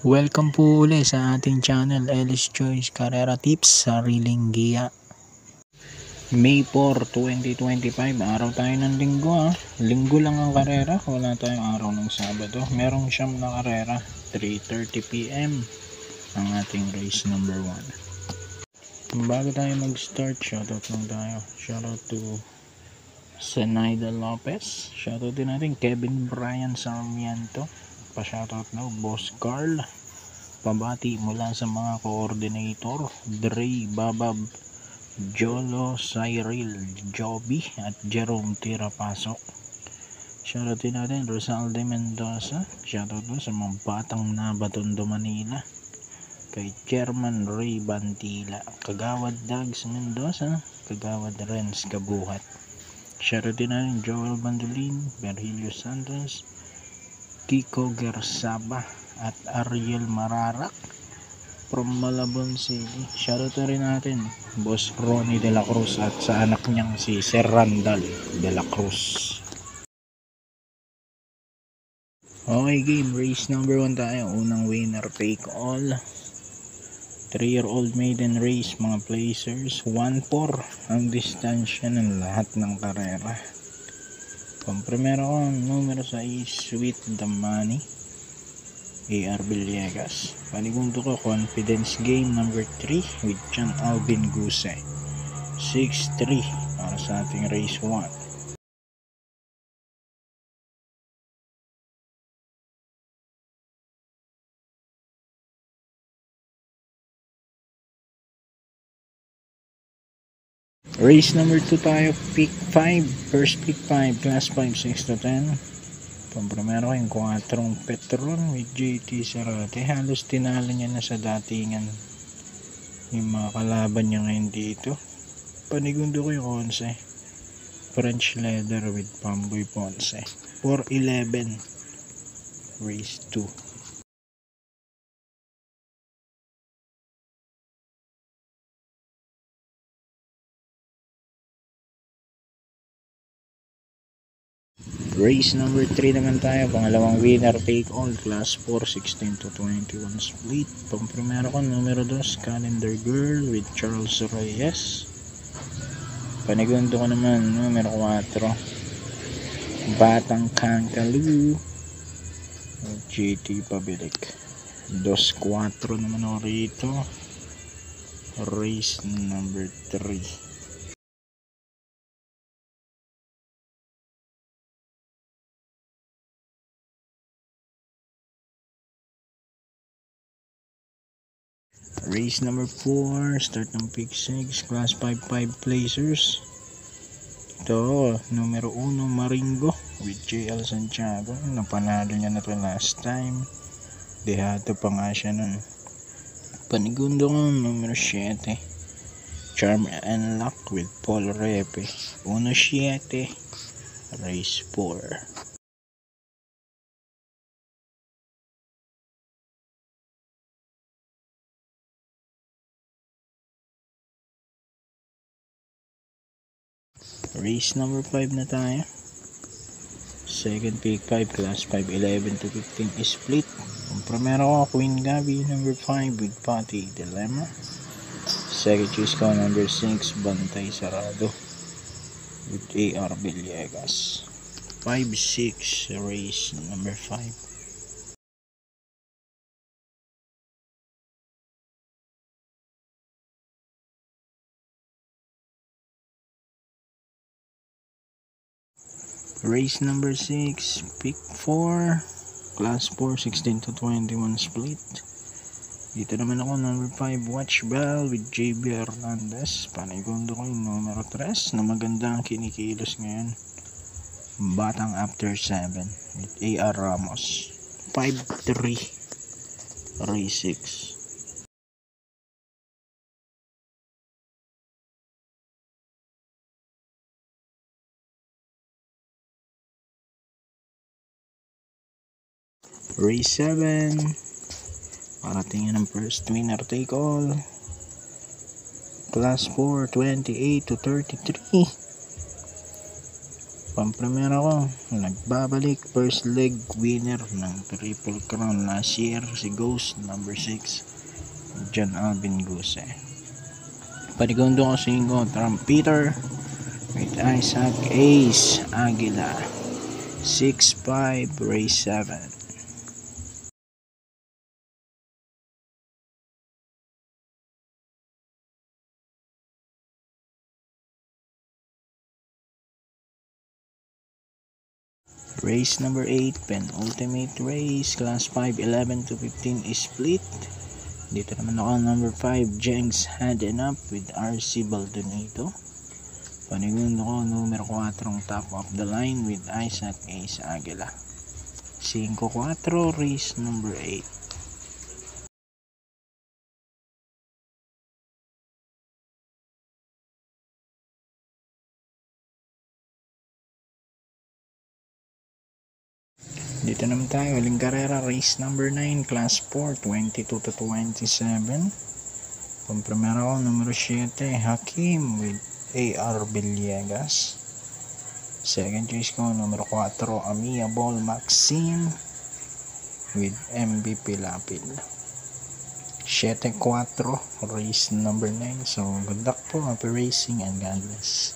Welcome po uli sa ating channel, Ellis Choice Carrera Tips, Sariling Giya. May 4, 2025, araw tayo ng linggo Linggo lang ang karera, wala tayong araw ng Sabado. Merong siyam na karera, 3:30 PM ang ating race number 1. Bago tayo mag-start, shoutout lang tayo. Shoutout to Zenaida Lopez. Shoutout din natin Kevin Brian Sarmiento. Pa-shoutout na Boss Carl. Pabati mula sa mga coordinator Dre, Babab, Jolo, Cyril, Joby at Jerome Tirapasok. Shoutout din natin Rosalde Mendoza. Shoutout sa mga batang Nabatondo, Manila. Kay Chairman Ray Bantila, Kagawad Dags Mendoza, Kagawad Renz Kabuhat. Shoutout din natin Joel Bandolin, Virgilio Santos, Kiko Gersaba at Ariel Mararak from Malabon City. Shoutout rin natin Boss Ronnie De La Cruz at sa anak niyang si Sir Randall De La Cruz. Okay, game race number 1 tayo. Unang winner take all, 3-year-old maiden race, mga placers. 1-4 ang distansya ng lahat ng karera. Pang-primero ko, numero 6, Sweet the Money, AR Villegas. Panigundo ko, Confidence Game number 3 with John Alvin Guse. 6-3 para sa ating race 1. Race number 2 tayo, pick 5, first pick 5, class 5, 6 to 10. Pang-primero ko yung 4 Petron with JT Serate. Halos tinalo niya na sa datingan yung mga kalaban niya ngayon dito. Panigundo ko yung 11 French Leather with Pamboy Ponce. 4-11 race 2. Race number 3 naman tayo, pangalawang winner take all, class 4, 16 to 21 split. Pang-primero ko, numero 2 Calendar Girl with Charles Reyes. Panigundo ko naman, numero 4 Batang Kankalu with GT Pabilik. 2-4 naman ako rito, race number 3. Race number 4, start ng pick 6, class 5 placers. Ito, numero 1 Maringo with JL Santiago. Napanalo niya na ito last time. Dehato pa nga siya nun. Panigundo ko, numero 7 Charm and Luck with Paul Repe. 1-7 race 4. Race number 5 na tayo. Second pick 5, class 5, 11 to 15 split. Ang primero ko, Queen Gabi, number 5 with Patty Dilemma. Second choice ko, number 6, Bantay Sarado with AR Villegas. 5-6 race number 5. Race number 6, pick 4, class 4, 16 to 21 split. Dito naman ako, number 5, Watch Bell with JB Hernandez. Panigundo ko yung numero 3 na maganda ang kinikilos ngayon, Batang After 7 with AR Ramos. 5-3 race 6. Race 7, parating ng first winner take all, class 4, 28 to 33. Pamprimera ko, nagbabalik first leg winner ng Triple Crown last year, si Ghost number 6, John Alvin Guse. Panigundo ko sa inyo, Trumpeter with Isaac Ace Aguila, 6-5 race 7. Race number 8, penultimate race, class 5, 11 to 15 is split. Dito naman ako number 5, Jenks Hand and Up with RC Baldonado. Panigundo ko numero 4, top of the line with Isaac Ace Aguila, 5-4 race number 8. Dito naman tayo, huling karera, race number 9, class 4, 22 to 27. Pamprimera ko, numero 7, Hakim with AR Villegas. Second choice ko, numero 4, Amiable Maxime with MVP Lapil. 7-4, race number 9. So, good luck po, happy racing and God bless.